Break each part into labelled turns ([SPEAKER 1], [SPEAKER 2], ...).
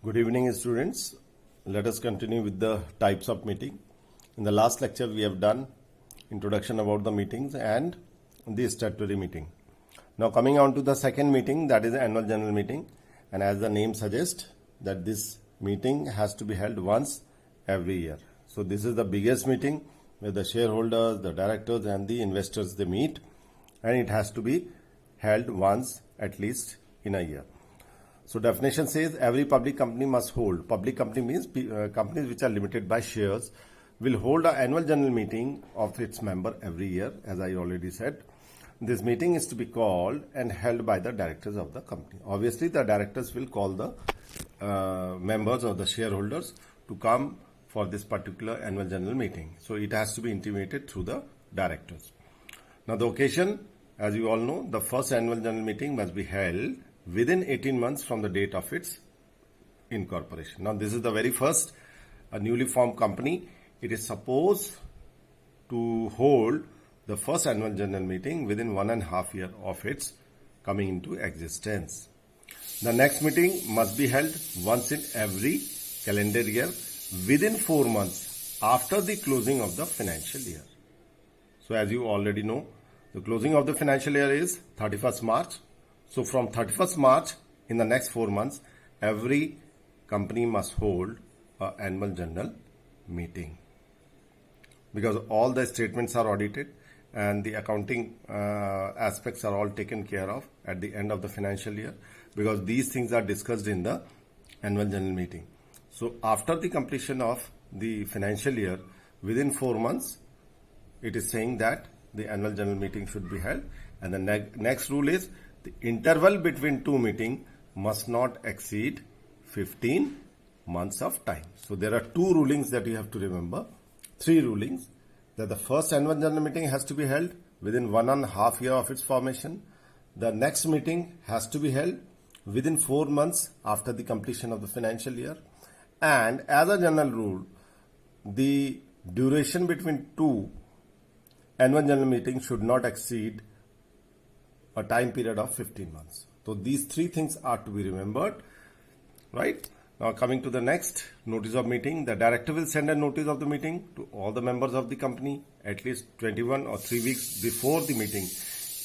[SPEAKER 1] Good evening, students. Let us continue with the types of meeting. In the last lecture, we have done introduction about the meetings and the statutory meeting. Now coming on to the second meeting, that is the annual general meeting. And as the name suggests, that this meeting has to be held once every year. So this is the biggest meeting where the shareholders, the directors and the investors, they meet, and it has to be held once at least in a year. So definition says every public company must hold. Public company means companies which are limited by shares will hold an annual general meeting of its member every year, as I already said. This meeting is to be called and held by the directors of the company. Obviously, the directors will call the members or the shareholders to come for this particular annual general meeting. So it has to be intimated through the directors. Now the occasion, as you all know, the first annual general meeting must be held within 18 months from the date of its incorporation. Now this is the very first newly formed company. It is supposed to hold the first annual general meeting within 1.5 years of its coming into existence. The next meeting must be held once in every calendar year within 4 months after the closing of the financial year. So as you already know, the closing of the financial year is 31st March. So from 31st March in the next 4 months, every company must hold an annual general meeting, because all the statements are audited and the accounting aspects are all taken care of at the end of the financial year, because these things are discussed in the annual general meeting. So after the completion of the financial year, within 4 months, it is saying that the annual general meeting should be held. And the next rule is the interval between two meetings must not exceed 15 months of time. So there are two rulings that you have to remember. Three rulings: that the first annual general meeting has to be held within 1.5 years of its formation. The next meeting has to be held within 4 months after the completion of the financial year. And as a general rule, the duration between two annual general meetings should not exceed a time period of 15 months. So these three things are to be remembered, right? Now coming to the next, notice of meeting. The director will send a notice of the meeting to all the members of the company at least 21 or 3 weeks before the meeting.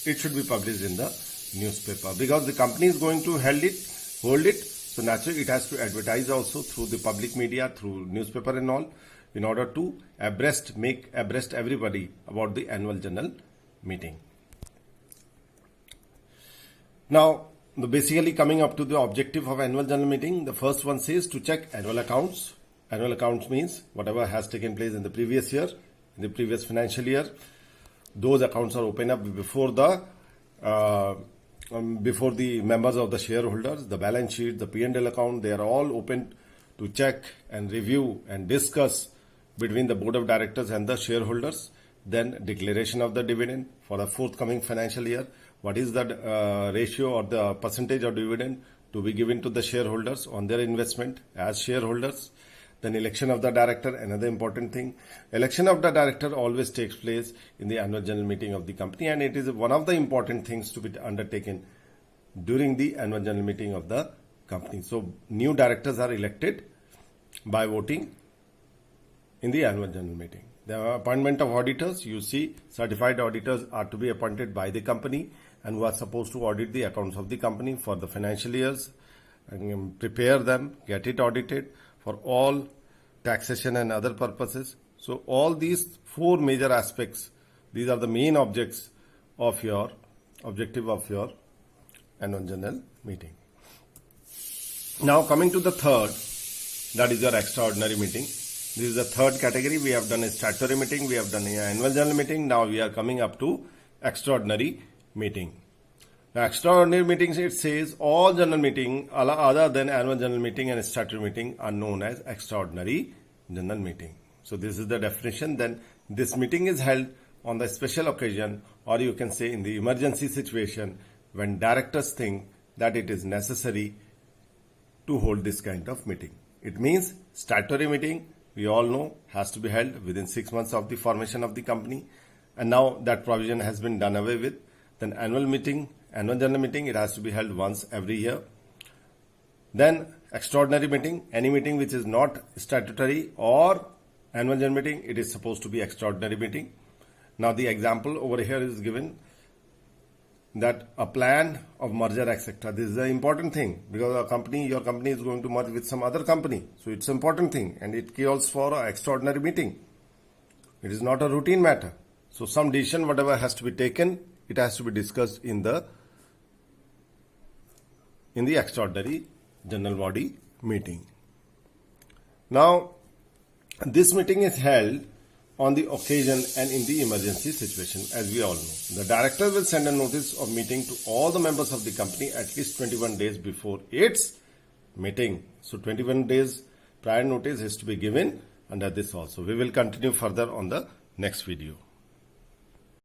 [SPEAKER 1] It should be published in the newspaper, because the company is going to hold it. So naturally it has to advertise also through the public media, through newspaper and all, in order to make abreast everybody about the annual general meeting. Now, basically coming up to the objective of annual general meeting, the first one says to check annual accounts. Annual accounts means whatever has taken place in the previous year, in the previous financial year, those accounts are opened up before the members of the shareholders. The balance sheet, the P&L account, they are all open to check and review and discuss between the board of directors and the shareholders. Then declaration of the dividend for the forthcoming financial year. What is the ratio or the percentage of dividend to be given to the shareholders on their investment as shareholders. Then election of the director, another important thing. Election of the director always takes place in the annual general meeting of the company, and it is one of the important things to be undertaken during the annual general meeting of the company. So new directors are elected by voting in the annual general meeting. The appointment of auditors, you see, certified auditors are to be appointed by the company and who are supposed to audit the accounts of the company for the financial years and prepare them, get it audited for all taxation and other purposes. So all these four major aspects, these are the main objective of your annual general meeting. Now coming to the third, that is your extraordinary meeting. This is the third category. We have done a statutory meeting, we have done an annual general meeting. Now we are coming up to extraordinary meeting. Now extraordinary meetings, it says all general meeting other than annual general meeting and statutory meeting are known as extraordinary general meeting. So this is the definition. Then this meeting is held on the special occasion, or you can say in the emergency situation, when directors think that it is necessary to hold this kind of meeting. It means statutory meeting, we all know, has to be held within 6 months of the formation of the company, and now that provision has been done away with. Then annual general meeting, it has to be held once every year. Then extraordinary meeting. Any meeting which is not statutory or annual general meeting, it is supposed to be extraordinary meeting. Now the example over here is given that a plan of merger, etc. This is an important thing because your company is going to merge with some other company. So it's an important thing and it calls for an extraordinary meeting. It is not a routine matter. So some decision, whatever has to be taken, it has to be discussed in the extraordinary general body meeting. Now, this meeting is held on the occasion and in the emergency situation, as we all know. The director will send a notice of meeting to all the members of the company at least 21 days before its meeting. So 21 days prior notice is to be given under this also. We will continue further on the next video.